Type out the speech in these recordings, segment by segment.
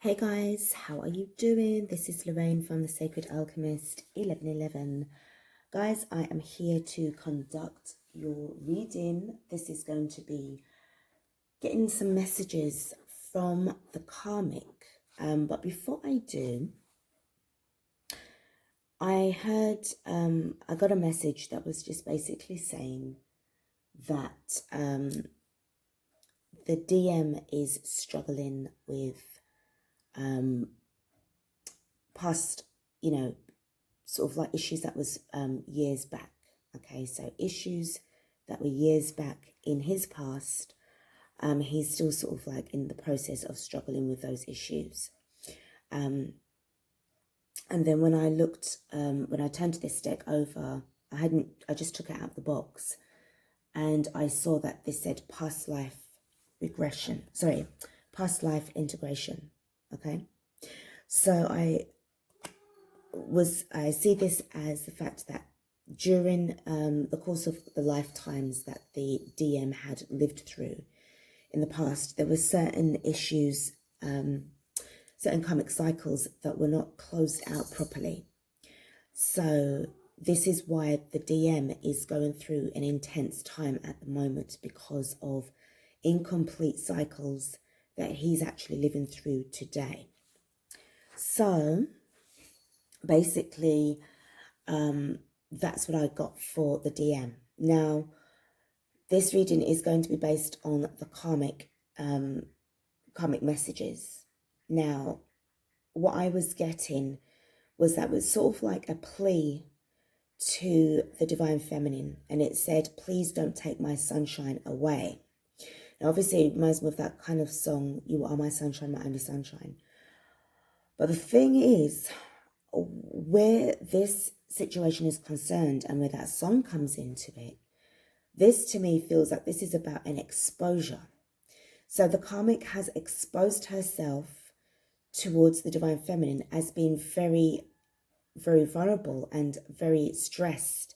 Hey guys, how are you doing? This is Lorraine from the Sacred Alchemist 1111. Guys, I am here to conduct your reading. This is going to be getting some messages from the Karmic. But before I do, I got a message that was just basically saying that the DM is struggling with past, sort of like issues that was years back. Okay, so issues that were years back in his past. He's still sort of like in the process of struggling with those issues. And then when I looked, when I turned this deck over, I just took it out of the box, and I saw that this said past life regression. Sorry, past life integration. Okay, so I see this as the fact that during the course of the lifetimes that the DM had lived through in the past, there were certain issues, certain karmic cycles that were not closed out properly. So this is why the DM is going through an intense time at the moment, because of incomplete cycles that he's actually living through today. So basically, that's what I got for the DM. Now, this reading is going to be based on the karmic messages. Now, what I was getting was that was sort of like a plea to the divine feminine, and it said, "Please don't take my sunshine away." Now, obviously, it reminds me of that kind of song, "You are my sunshine, my only sunshine." But the thing is, where this situation is concerned and where that song comes into it, this to me feels like this is about an exposure. So the karmic has exposed herself towards the divine feminine as being very, very vulnerable and very stressed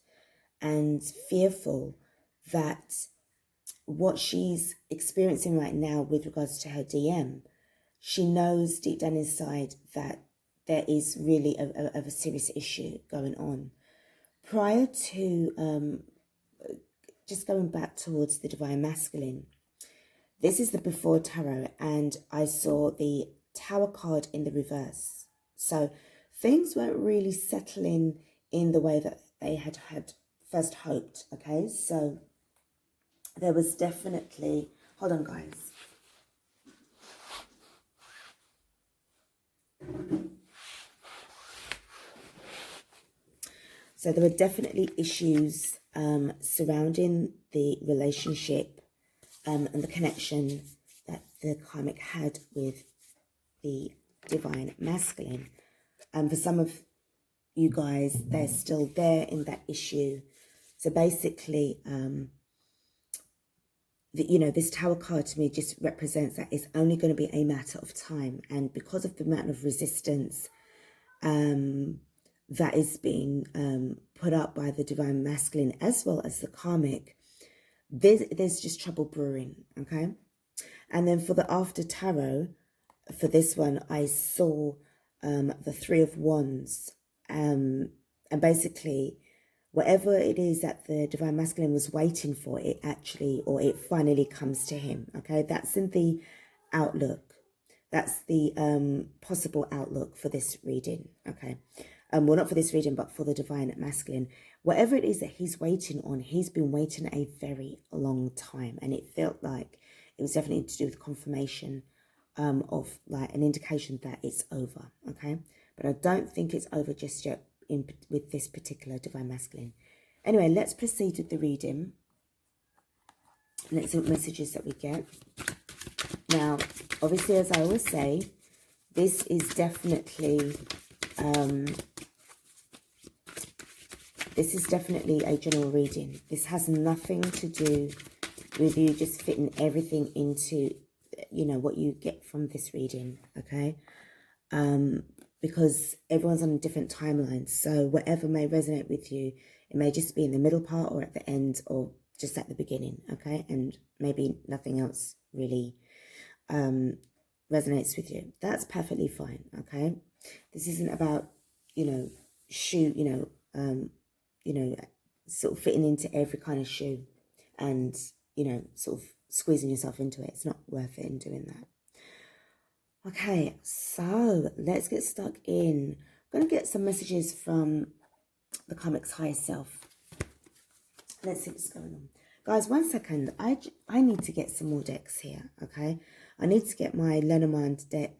and fearful that what she's experiencing right now with regards to her DM, she knows deep down inside that there is really a serious issue going on. Prior to just going back towards the divine masculine, this is the before tarot, and I saw the Tower card in the reverse. So things weren't really settling in the way that they had first hoped. Okay, so there was definitely, hold on guys. So there were definitely issues surrounding the relationship and the connection that the karmic had with the divine masculine. And for some of you guys, they're still there in that issue. So basically, this Tower card to me just represents that it's only going to be a matter of time. And because of the amount of resistance that is being put up by the divine masculine as well as the karmic, there's just trouble brewing. Okay, and then for the after tarot, for this one, I saw the Three of Wands, and basically whatever it is that the divine masculine was waiting for, it finally comes to him. Okay, that's in the outlook. That's the possible outlook for this reading. Okay, well, not for this reading, but for the divine masculine. Whatever it is that he's waiting on, he's been waiting a very long time, and it felt like it was definitely to do with confirmation of like an indication that it's over. Okay, but I don't think it's over just yet with this particular divine masculine. Anyway, let's proceed with the reading. Let's see what messages that we get. Now, obviously, as I always say, this is definitely a general reading. This has nothing to do with you just fitting everything into, what you get from this reading, okay? Because everyone's on different timelines. So whatever may resonate with you, it may just be in the middle part or at the end or just at the beginning, okay? And maybe nothing else really resonates with you, that's perfectly fine, okay? This isn't about, sort of fitting into every kind of shoe and, sort of squeezing yourself into it. It's not worth it in doing that. Okay, so let's get stuck in. I'm going to get some messages from the Karmic's higher self. Let's see what's going on. Guys, 1 second. I need to get some more decks here, okay? I need to get my Lenormand deck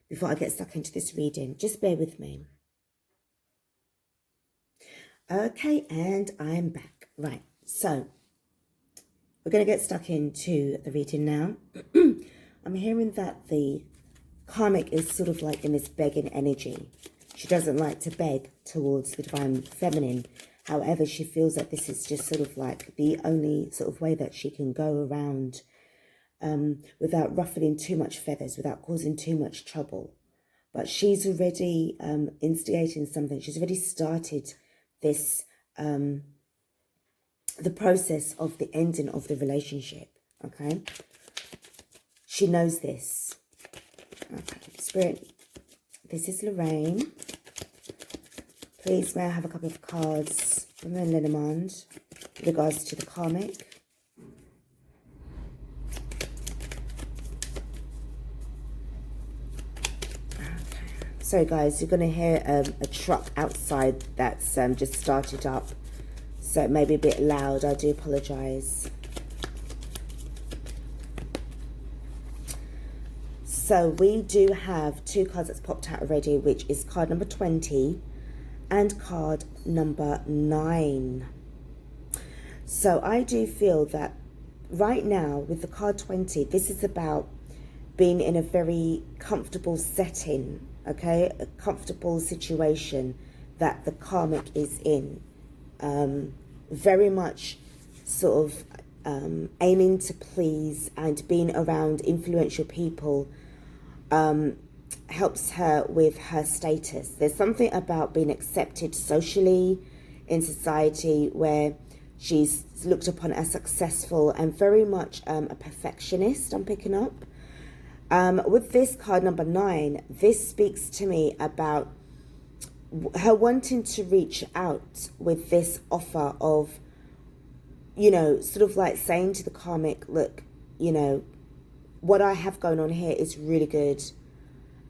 before I get stuck into this reading. Just bear with me. Okay, and I'm back. Right, so we're going to get stuck into the reading now. I'm hearing that the Karmic is sort of like in this begging energy. She doesn't like to beg towards the divine feminine. However, she feels that this is just sort of like the only sort of way that she can go around without ruffling too much feathers, without causing too much trouble. But she's already instigating something. She's already started this, the process of the ending of the relationship, okay? She knows this. Okay, Spirit, this is Lorraine. Please, may I have a couple of cards from the Lenormand with regards to the Karmic? So guys, you're going to hear a truck outside that's just started up. So it may be a bit loud. I do apologise. So we do have 2 cards that's popped out already, which is card number 20 and card number 9. So I do feel that right now with the card 20, this is about being in a very comfortable setting, okay? A comfortable situation that the Karmic is in. Very much sort of aiming to please and being around influential people helps her with her status. There's something about being accepted socially in society where she's looked upon as successful and very much a perfectionist, I'm picking up. With this card number 9, this speaks to me about her wanting to reach out with this offer of, sort of like saying to the Karmic, look, what I have going on here is really good.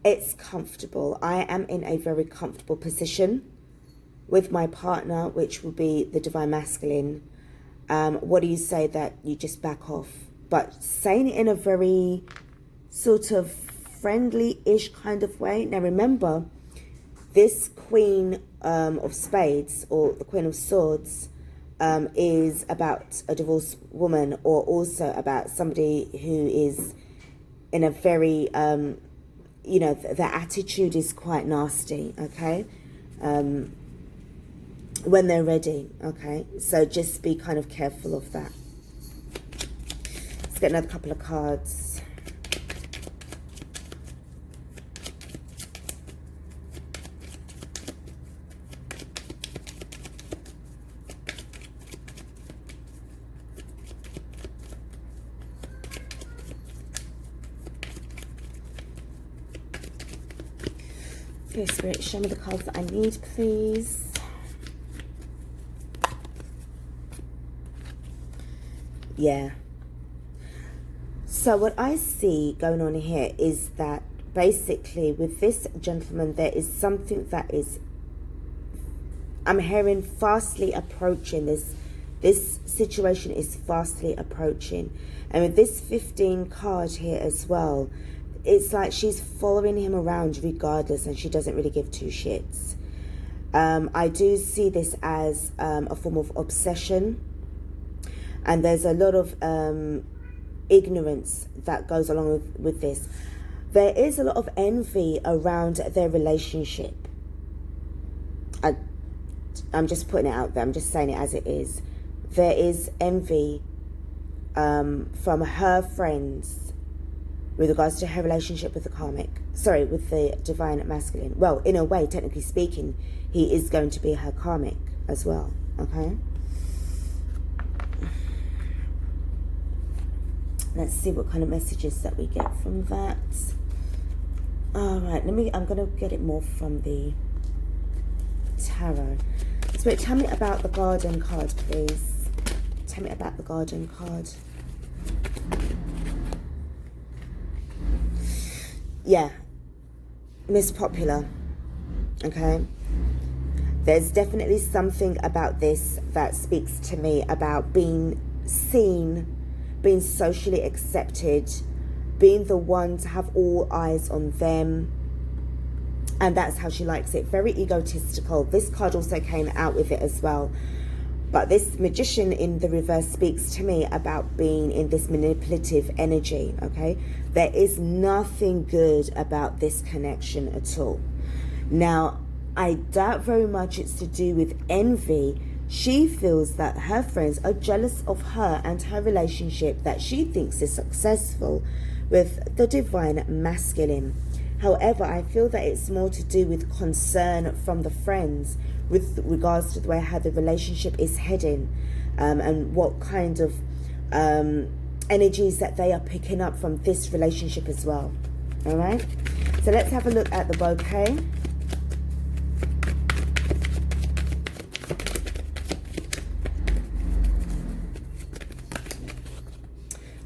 It's comfortable. I am in a very comfortable position with my partner, which will be the divine masculine. What do you say that you just back off? But saying it in a very sort of friendly-ish kind of way. Now remember, this Queen of Spades, or the Queen of Swords, is about a divorced woman, or also about somebody who is in a very, the attitude is quite nasty, okay? When they're ready, okay? So just be kind of careful of that. Let's get another couple of cards. Okay, Spirit, show me the cards that I need, please. Yeah. So what I see going on here is that basically with this gentleman, there is something that is, I'm hearing, fastly approaching. This situation is fastly approaching. And with this 15 card here as well, it's like she's following him around regardless, and she doesn't really give 2 shits. I do see this as a form of obsession, and there's a lot of ignorance that goes along with this. There is a lot of envy around their relationship. I'm just putting it out there. I'm just saying it as it is. There is envy from her friends with regards to her relationship with the Karmic. Sorry, with the divine masculine. Well, in a way, technically speaking, he is going to be her Karmic as well, okay? Let's see what kind of messages that we get from that. All right, I'm going to get it more from the tarot. Spirit, tell me about the Garden card, please. Tell me about the Garden card. Yeah, Miss Popular. Okay. There's definitely something about this that speaks to me about being seen, being socially accepted, being the one to have all eyes on them. And that's how she likes it. Very egotistical. This card also came out with it as well. But this Magician in the reverse speaks to me about being in this manipulative energy, okay? There is nothing good about this connection at all. Now, I doubt very much it's to do with envy. She feels that her friends are jealous of her and her relationship that she thinks is successful with the divine masculine. However, I feel that it's more to do with concern from the friends with regards to the way how the relationship is heading, and what kind of energies that they are picking up from this relationship as well. All right, so let's have a look at the bouquet.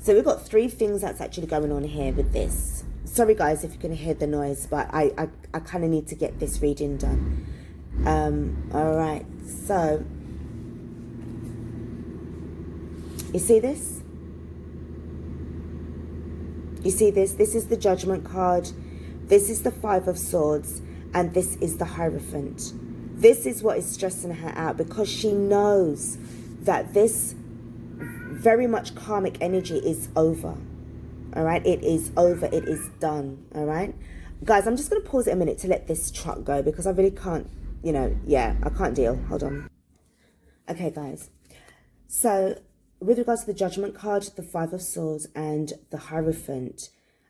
So we've got three things that's actually going on here with this. Sorry guys if you can hear the noise, but I kind of need to get this reading done. All right, so you see this? You see this? This is the Judgment card. This is the Five of Swords. And this is the Hierophant. This is what is stressing her out, because she knows that this very much karmic energy is over. All right, it is over, it is done. All right, guys, I'm just going to pause it a minute to let this truck go, because I really can't, you know, yeah, I can't deal. Hold on. Okay, guys, so with regards to the Judgment card, the Five of Swords and the Hierophant,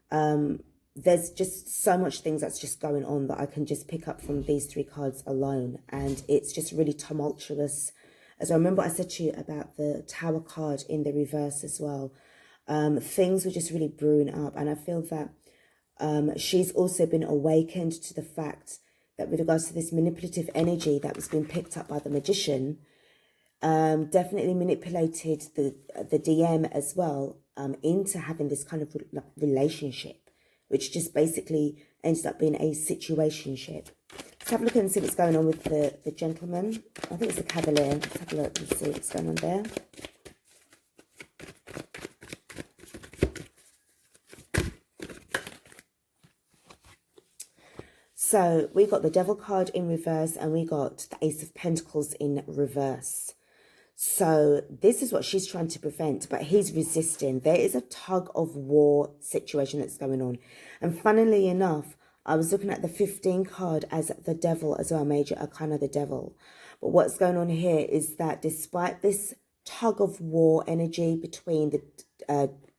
there's just so much things that's just going on that I can just pick up from these three cards alone, and it's just really tumultuous. As I remember, I said to you about the Tower card in the reverse as well. Things were just really brewing up, and I feel that she's also been awakened to the fact that with regards to this manipulative energy that was being picked up by the Magician, definitely manipulated the DM as well into having this kind of relationship, which just basically ended up being a situationship. Let's have a look and see what's going on with the gentleman. I think it's the Cavalier. Let's have a look and see what's going on there. So we got the Devil card in reverse, and we got the Ace of Pentacles in reverse. So this is what she's trying to prevent, but he's resisting. There is a tug of war situation that's going on. And funnily enough, I was looking at the 15 card as the Devil as well, Major Arcana, the Devil. But what's going on here is that despite this tug of war energy between the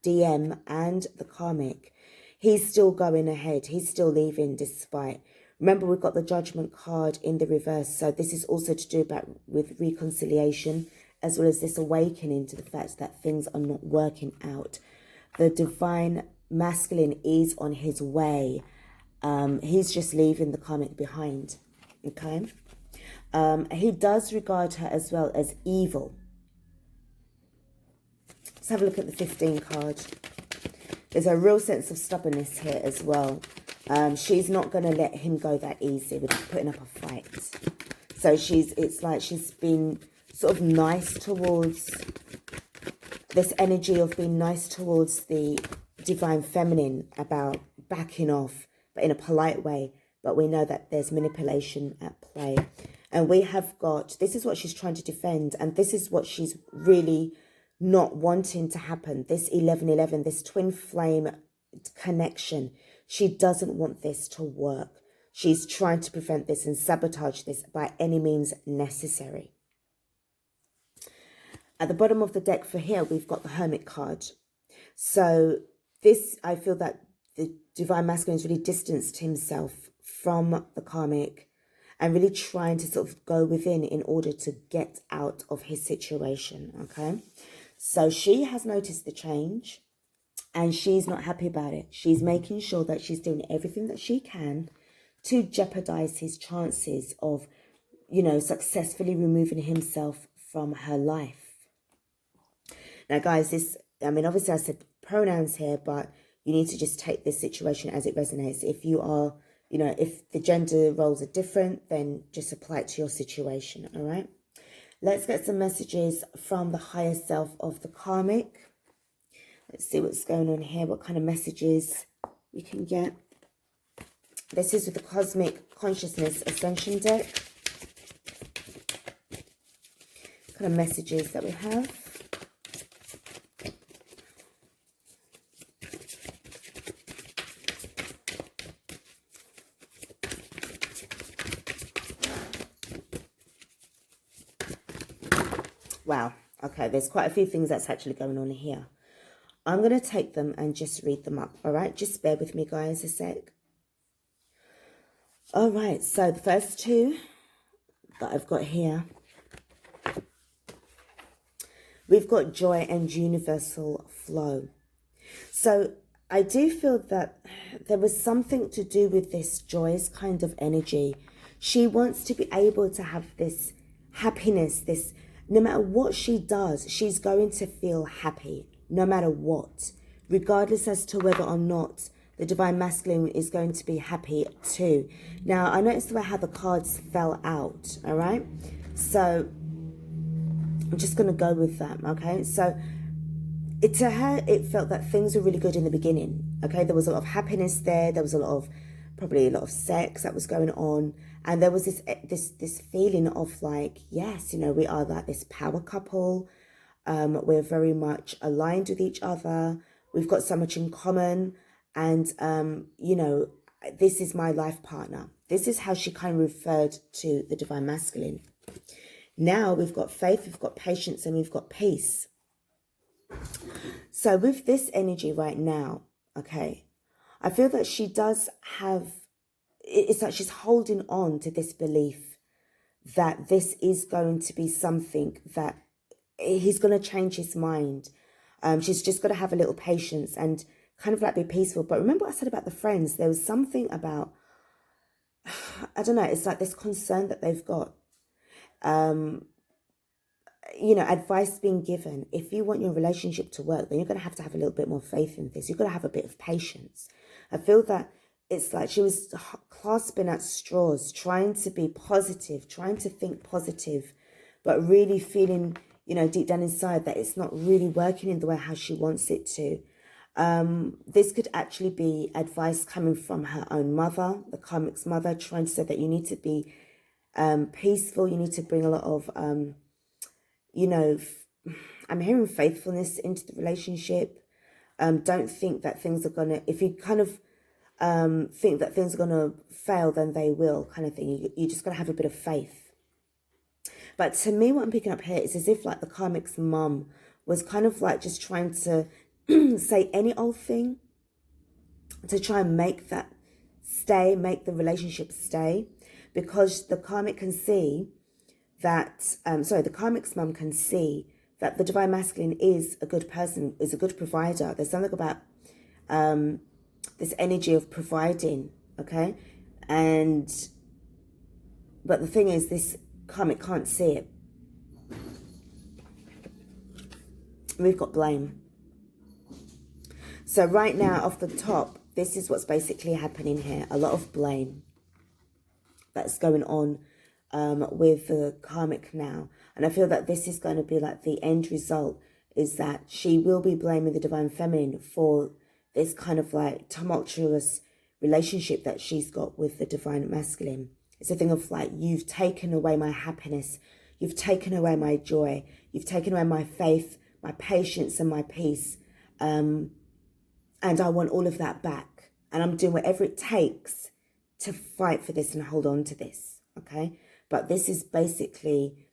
DM and the Karmic, he's still going ahead. He's still leaving despite. Remember, we've got the Judgment card in the reverse. So this is also to do with reconciliation, as well as this awakening to the fact that things are not working out. The divine masculine is on his way. He's just leaving the Karmic behind. Okay. He does regard her as well as evil. Let's have a look at the 15 card. There's a real sense of stubbornness here as well. She's not going to let him go that easy with putting up a fight. So it's like she's been sort of nice towards this energy of being nice towards the divine feminine about backing off, but in a polite way. But we know that there's manipulation at play. And we have got, this is what she's trying to defend. And this is what she's really not wanting to happen. This 1111, this twin flame connection. She doesn't want this to work. She's trying to prevent this and sabotage this by any means necessary. At the bottom of the deck for here, we've got the Hermit card. So this, I feel that the divine masculine has really distanced himself from the Karmic and really trying to sort of go within in order to get out of his situation, okay? So she has noticed the change. And she's not happy about it. She's making sure that she's doing everything that she can to jeopardize his chances of, you know, successfully removing himself from her life. Now, guys, this, I mean, obviously I said pronouns here, but you need to just take this situation as it resonates. If you are, you know, if the gender roles are different, then just apply it to your situation, all right? Let's get some messages from the higher self of the karmic. Let's see what's going on here, what kind of messages we can get. This is with the Cosmic Consciousness Ascension deck. What kind of messages that we have. Wow. Okay, there's quite a few things that's actually going on here. I'm going to take them and just read them up, all right? Just bear with me, guys, a sec. All right, so the first two that I've got here, we've got joy and universal flow. So I do feel that there was something to do with this joyous kind of energy. She wants to be able to have this happiness, this, no matter what she does, she's going to feel happy, no matter what, regardless as to whether or not the Divine Masculine is going to be happy too. Now, I noticed the way how the cards fell out, all right? So I'm just going to go with that, okay? So to her, it felt that things were really good in the beginning, okay? There was a lot of happiness there. There was a lot of, probably a lot of sex that was going on. And there was this feeling of like, yes, you know, we are like this power couple. We're very much aligned with each other. We've got so much in common. And, you know, this is my life partner. This is how she kind of referred to the Divine Masculine. Now we've got faith, we've got patience, and we've got peace. So with this energy right now, okay, I feel that she does have, it's like she's holding on to this belief that this is going to be something that he's going to change his mind. She's just got to have a little patience and kind of like be peaceful. But remember what I said about the friends? There was something about, I don't know, it's like this concern that they've got. You know, advice being given. If you want your relationship to work, then you're going to have a little bit more faith in this. You've got to have a bit of patience. I feel that it's like she was clasping at straws, trying to be positive, trying to think positive, but really feeling, you know, deep down inside that it's not really working in the way how she wants it to. This could actually be advice coming from her own mother, the karmic's mother, trying to say that you need to be peaceful. You need to bring a lot of, you know, I'm hearing faithfulness into the relationship. Don't think that things are going to, if you kind of think that things are going to fail, then they will, kind of thing. You just got to have a bit of faith. But to me, what I'm picking up here is as if like the karmic's mum was kind of like just trying to say any old thing to try and make that stay, make the relationship stay, because the karmic can see that, the karmic's mum can see that the Divine Masculine is a good person, is a good provider. There's something about this energy of providing, okay? But the thing is, this karmic can't see it. We've got blame. So right now, off the top, this is what's basically happening here. A lot of blame that's going on with the karmic now. And I feel that this is going to be like the end result, is that she will be blaming the Divine Feminine for this kind of like tumultuous relationship that she's got with the Divine Masculine. It's a thing of like, you've taken away my happiness. You've taken away my joy. You've taken away my faith, my patience, and my peace. And I want all of that back. And I'm doing whatever it takes to fight for this and hold on to this, okay? But this is basically,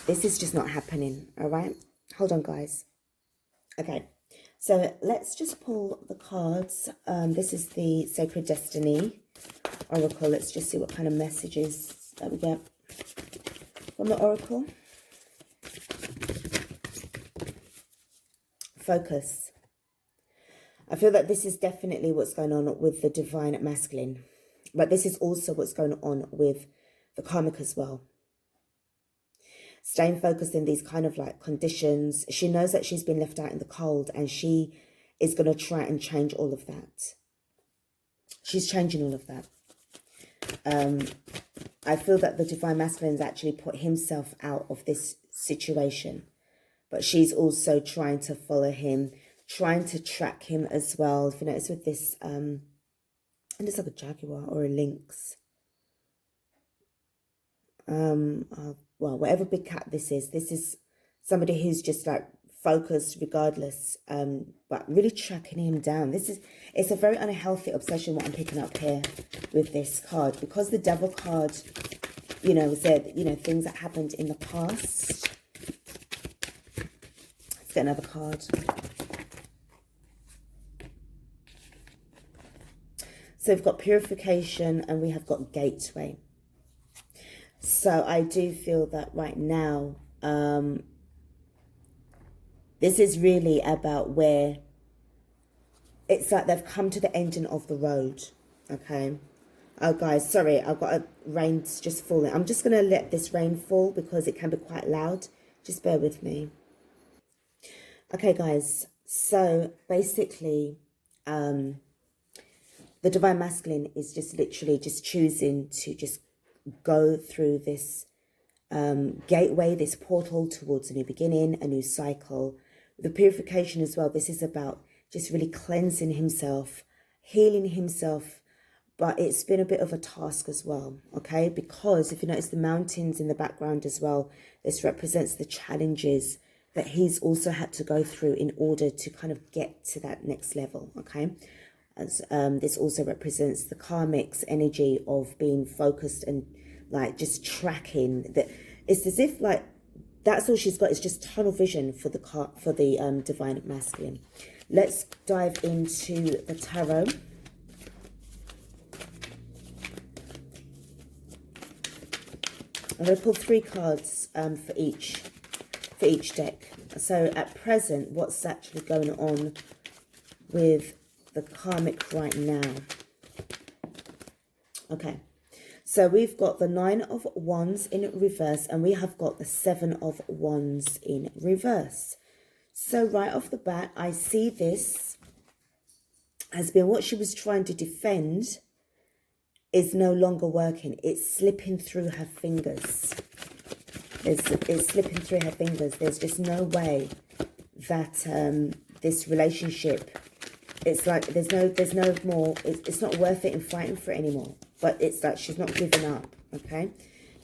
this is just not happening, all right? Hold on, guys. Okay, so let's just pull the cards. This is the Sacred Destiny Oracle. Let's just see what kind of messages that we get from the Oracle. Focus. I feel that this is definitely what's going on with the divine masculine. But this is also what's going on with the karmic as well. Staying focused in these kind of like conditions. She knows that she's been left out in the cold, and she is going to try and change all of that. She's changing all of that. I feel that the divine masculine has actually put himself out of this situation. But she's also trying to follow him, trying to track him as well. If you notice with this, and it's like a jaguar or a lynx. Well, whatever big cat this is somebody who's just like focused regardless, but really tracking him down. It's a very unhealthy obsession, what I'm picking up here with this card, because the devil card, you know, said, you know, things that happened in the past. Let's get another card. So we've got purification and we have got gateway. So I do feel that right now, this is really about where it's like they've come to the ending of the road. Okay. Oh, guys, sorry, I've got a rain's just falling. I'm just going to let this rain fall because it can be quite loud. Just bear with me. Okay, guys. So basically, the divine masculine is just literally just choosing to just go through this gateway, this portal towards a new beginning, a new cycle. The purification as well, this is about just really cleansing himself, healing himself, but it's been a bit of a task as well, okay? Because if you notice the mountains in the background as well, this represents the challenges that he's also had to go through in order to kind of get to that next level, okay? As this also represents the karmic's energy of being focused and like just tracking. That it's as if like that's all she's got is just tunnel vision for the divine masculine. Let's dive into the tarot. I'm going to pull 3 cards for each deck. So at present, what's actually going on with the karmic right now? Okay, so we've got the 9 of Wands in reverse, and we have got the 7 of Wands in reverse. So right off the bat, I see this has been what she was trying to defend is no longer working. It's slipping through her fingers. It's slipping through her fingers. There's just no way that this relationship, it's like there's no more, it's not worth it in fighting for it anymore. But it's like she's not giving up, okay?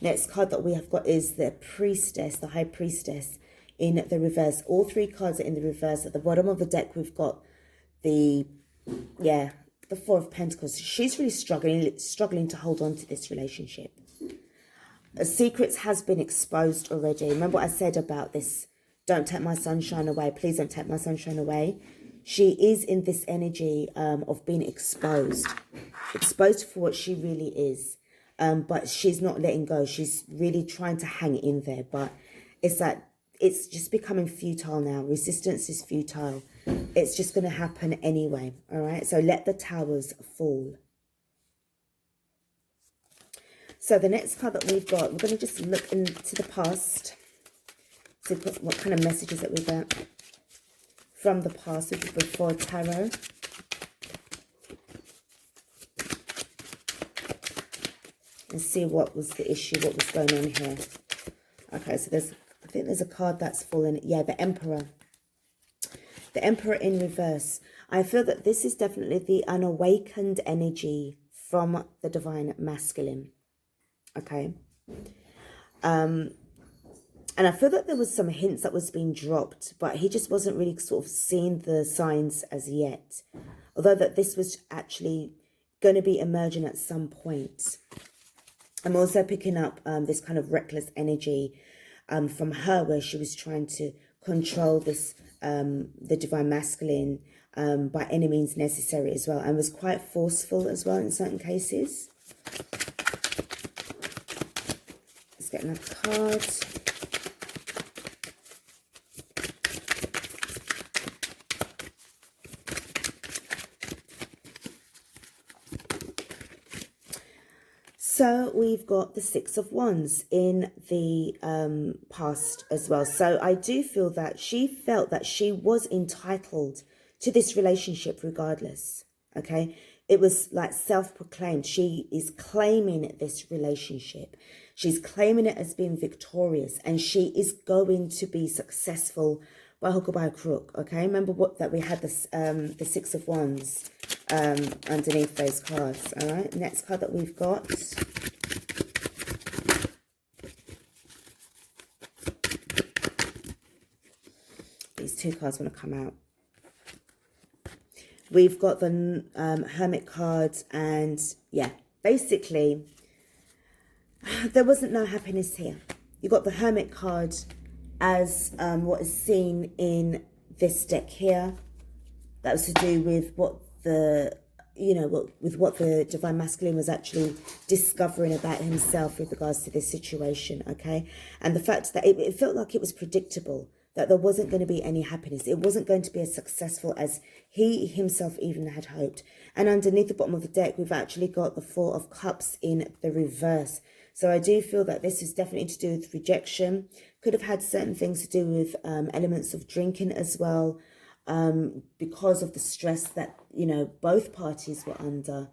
Next card that we have got is the priestess, the high priestess in the reverse. All 3 cards are in the reverse. At the bottom of the deck, we've got the 4 of Pentacles. She's really struggling to hold on to this relationship. Secrets has been exposed already. Remember what I said about this, don't take my sunshine away. Please don't take my sunshine away. She is in this energy of being exposed for what she really is. But she's not letting go. She's really trying to hang in there. But it's like, it's just becoming futile now. Resistance is futile. It's just going to happen anyway. All right. So let the towers fall. So the next card that we've got, we're going to just look into the past. See what kind of messages that we get from the past, which is before tarot. And see what was the issue, what was going on here. Okay, so I think there's a card that's fallen. Yeah, the Emperor. The Emperor in reverse. I feel that this is definitely the unawakened energy from the divine masculine. Okay. And I feel that there was some hints that was being dropped, but he just wasn't really sort of seeing the signs as yet. Although that this was actually going to be emerging at some point. I'm also picking up this kind of reckless energy from her, where she was trying to control this, the divine masculine by any means necessary as well, and was quite forceful as well in certain cases. Let's get another card. So we've got the Six of Wands in the past as well. So I do feel that she felt that she was entitled to this relationship regardless. Okay. It was like self-proclaimed. She is claiming this relationship. She's claiming it as being victorious, and she is going to be successful by hook or by crook. Okay. Remember what that we had this the Six of Wands underneath those cards. All right, next card that we've got, these two cards want to come out. We've got the Hermit cards, and yeah, basically there wasn't no happiness here. You got the Hermit card as what is seen in this deck here. That was to do with what the, you know, with what the Divine Masculine was actually discovering about himself with regards to this situation, okay? And the fact that it felt like it was predictable, that there wasn't going to be any happiness. It wasn't going to be as successful as he himself even had hoped. And underneath the bottom of the deck, we've actually got the Four of Cups in the reverse. So I do feel that this is definitely to do with rejection. Could have had certain things to do with elements of drinking as well, because of the stress that, you know, both parties were under,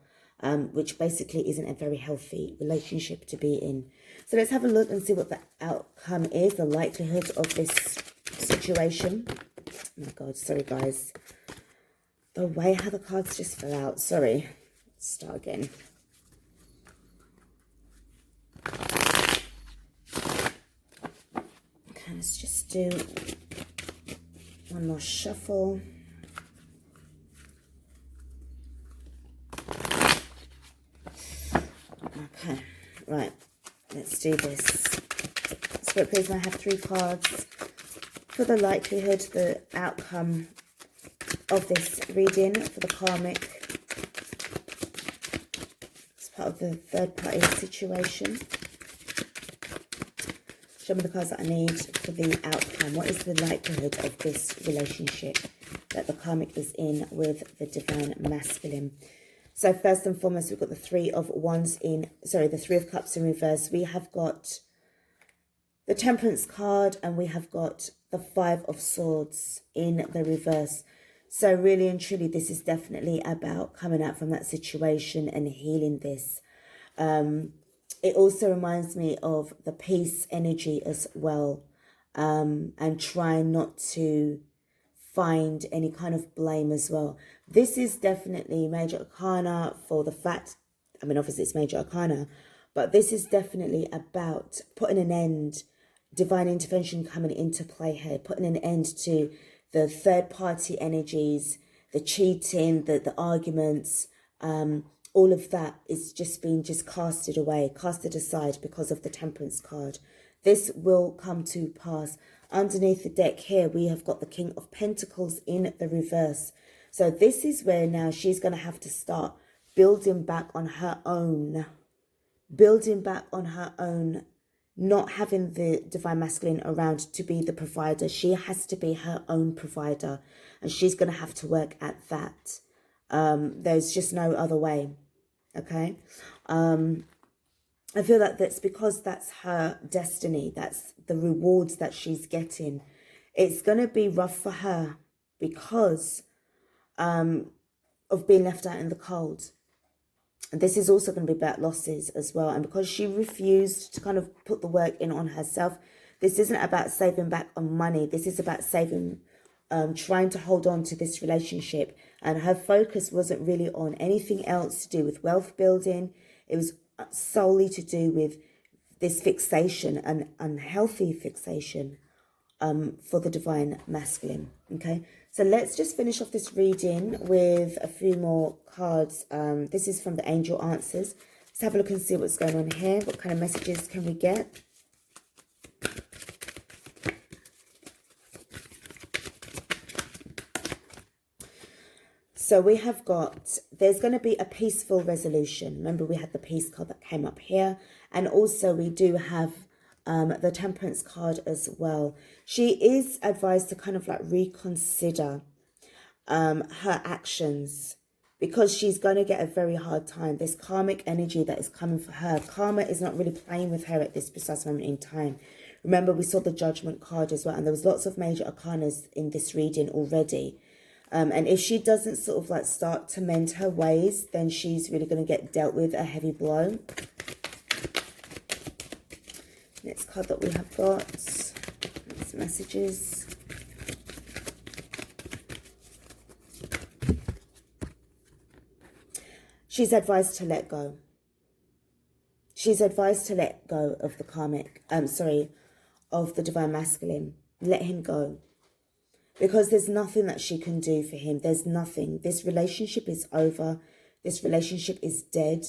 which basically isn't a very healthy relationship to be in. So let's have a look and see what the outcome is, the likelihood of this situation. Oh my God, sorry guys. The way how the cards just fell out. Sorry. Let's start again. Okay, let's just do one more shuffle. Okay, right. Let's do this. Spirit, please, I have 3 cards for the likelihood, the outcome of this reading for the karmic. It's part of the third party situation. Show me the cards that I need for the outcome. What is the likelihood of this relationship that the karmic is in with the Divine Masculine? So first and foremost, we've got the Three of Wands in, sorry, the Three of Cups in reverse. We have got the Temperance card, and we have got the Five of Swords in the reverse. So really and truly, this is definitely about coming out from that situation and healing this. It also reminds me of the peace energy as well, and trying not to find any kind of blame as well. This is definitely major arcana for the fact, I mean, obviously it's major arcana, but this is definitely about putting an end, divine intervention coming into play here, putting an end to the third party energies, the cheating, the arguments, all of that is just being casted away, casted aside because of the Temperance card. This will come to pass. Underneath the deck here, we have got the King of Pentacles in the reverse. So this is where now she's going to have to start building back on her own. Not having the Divine Masculine around to be the provider. She has to be her own provider, and she's going to have to work at that. There's just no other way. Okay. I feel that that's because that's her destiny. That's the rewards that she's getting. It's going to be rough for her because of being left out in the cold. And this is also going to be about losses as well. And because she refused to kind of put the work in on herself, this isn't about saving back on money. This is about saving, trying to hold on to this relationship. And her focus wasn't really on anything else to do with wealth building. It was solely to do with this fixation, an unhealthy fixation for the Divine Masculine. Okay, so let's just finish off this reading with a few more cards. This is from the Angel Answers. Let's have a look and see what's going on here. What kind of messages can we get? So we have got, there's going to be a peaceful resolution. Remember, we had the peace card that came up here. And also we do have the Temperance card as well. She is advised to kind of like reconsider her actions, because she's going to get a very hard time. This karmic energy that is coming for her. Karma is not really playing with her at this precise moment in time. Remember, we saw the Judgment card as well. And there was lots of major arcanas in this reading already. And if she doesn't sort of like start to mend her ways, then she's really going to get dealt with a heavy blow. Next card that we have got. Next messages. She's advised to let go. She's advised to let go of the karmic, of the divine masculine. Let him go. Because there's nothing that she can do for him. There's nothing. This relationship is over. This relationship is dead.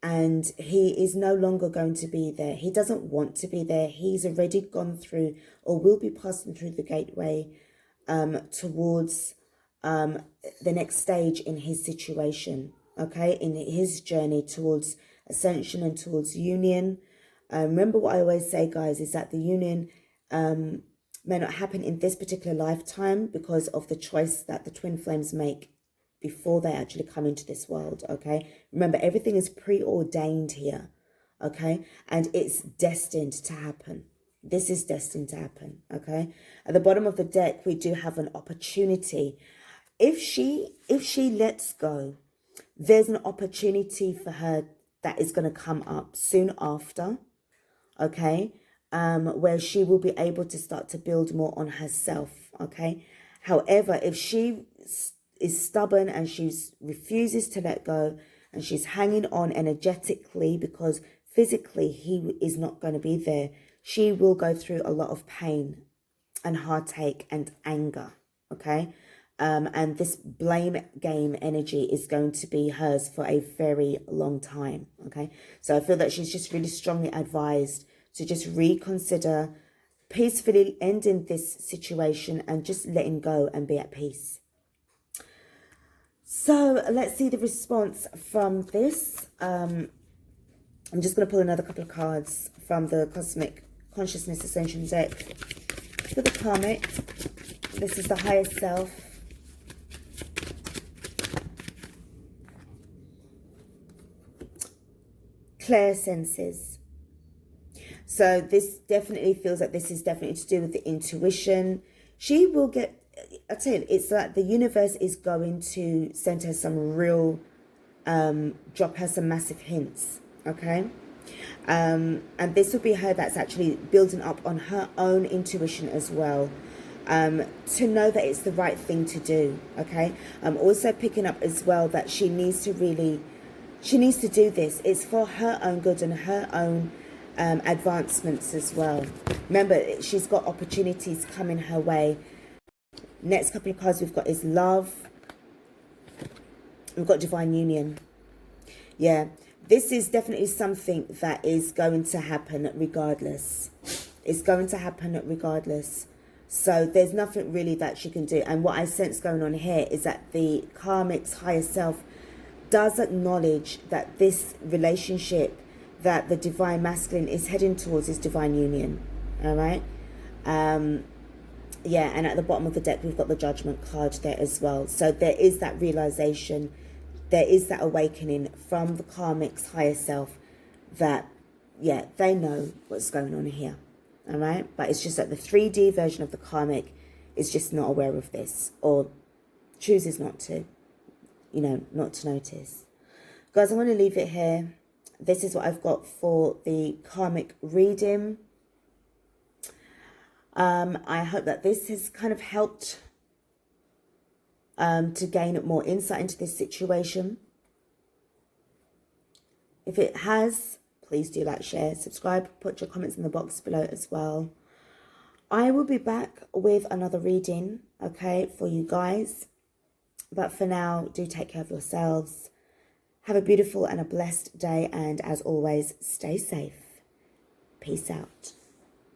And he is no longer going to be there. He doesn't want to be there. He's already gone through, or will be passing through, the gateway towards the next stage in his situation. Okay, in his journey towards ascension and towards union. Remember what I always say, guys, is that the union may not happen in this particular lifetime because of the choice that the twin flames make before they actually come into this world. Okay, remember, everything is preordained here. Okay, and it's destined to happen. This is destined to happen. Okay, at the bottom of the deck, we do have an opportunity. If she lets go, there's an opportunity for her that is going to come up soon after, okay, where she will be able to start to build more on herself, okay. However, if she is stubborn and she refuses to let go and she's hanging on energetically because physically he is not going to be there, she will go through a lot of pain and heartache and anger, okay. And this blame game energy is going to be hers for a very long time, okay? So I feel that she's just really strongly advised to just reconsider peacefully ending this situation and just letting go and be at peace. So let's see the response from this. I'm just going to pull another couple of cards from the Cosmic Consciousness Ascension deck. For the Karmic, this is the higher self. Clear senses. So this definitely feels like this is definitely to do with the intuition. She will get, I tell you, it's like the universe is going to send her some real, drop her some massive hints, okay? And this will be her that's actually building up on her own intuition as well, to know that it's the right thing to do, okay? I'm also picking up as well that she needs to do this. It's for her own good and her own advancements as well. Remember, she's got opportunities coming her way. Next couple of cards we've got is love. We've got divine union. Yeah, this is definitely something that is going to happen regardless. It's going to happen regardless. So there's nothing really that she can do. And what I sense going on here is that the Karmic's higher self does acknowledge that this relationship that the divine masculine is heading towards is divine union. All right. Yeah, and at the bottom of the deck we've got the Judgment card there as well. So there is that realization, there is that awakening from the Karmic's higher self that, yeah, they know what's going on here. All right, but it's just that the 3D version of the Karmic is just not aware of this, or chooses not to, you know, not to notice. Guys, I'm going to leave it here. This is what I've got for the Karmic reading. I hope that this has kind of helped to gain more insight into this situation. If it has, please do like, share, subscribe, put your comments in the box below as well. I will be back with another reading, okay, for you guys. But for now, do take care of yourselves. Have a beautiful and a blessed day. And as always, stay safe. Peace out.